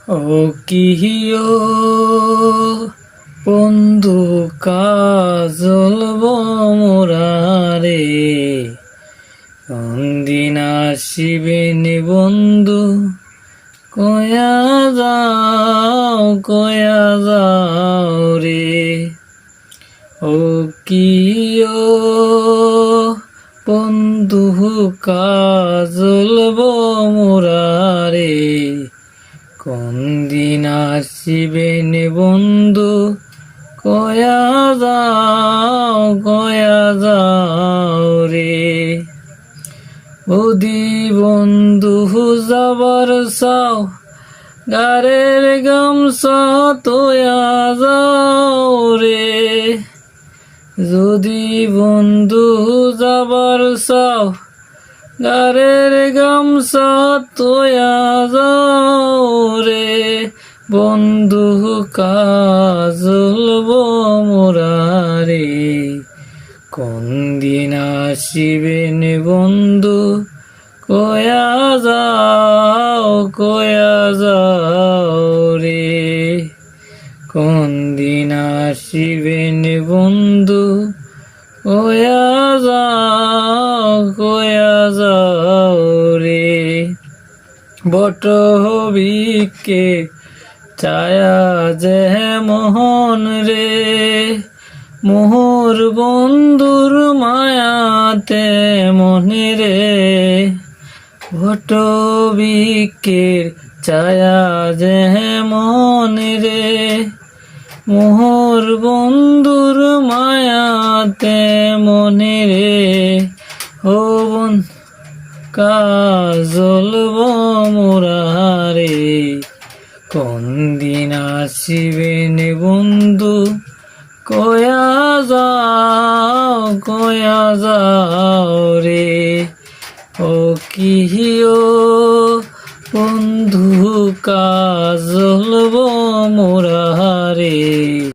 ও কিহিও বন্ধু কাজল মোরারে, কোনদিন আসিবেন বন্ধু, কয়া যাও রে। ও কিও বন্ধু কাজল মোরারে, কোনদিন আসিবেন বন্ধু, কয়া যাও রে। যদি বন্ধু যাবার চাও, গারের গামছা তোয়া যাও রে। যদি বন্ধু যাবার চাও, গারের গামছা তোয়া যাও রে। বন্ধু কাজল মোরারে, কোনদিন আসিবেন বন্ধু, কয়া যাও রে। কোনদিন আসিবেন বন্ধু, কয়া যাও রে। বটবৃক্ষে ছায়া যে মোহন রে, মোহর বন্ধুর মায়াতে মনে রে। বটবৃক্ষের ছায়া যে মনে রে, মোহর বন্ধুর মায়াতে মনে রে। ও বন্ধু কাজল মোরারে, কোনদিন আসিবেন বন্ধু, কয়া যাও রে। ও কিহিও বন্ধু কাজল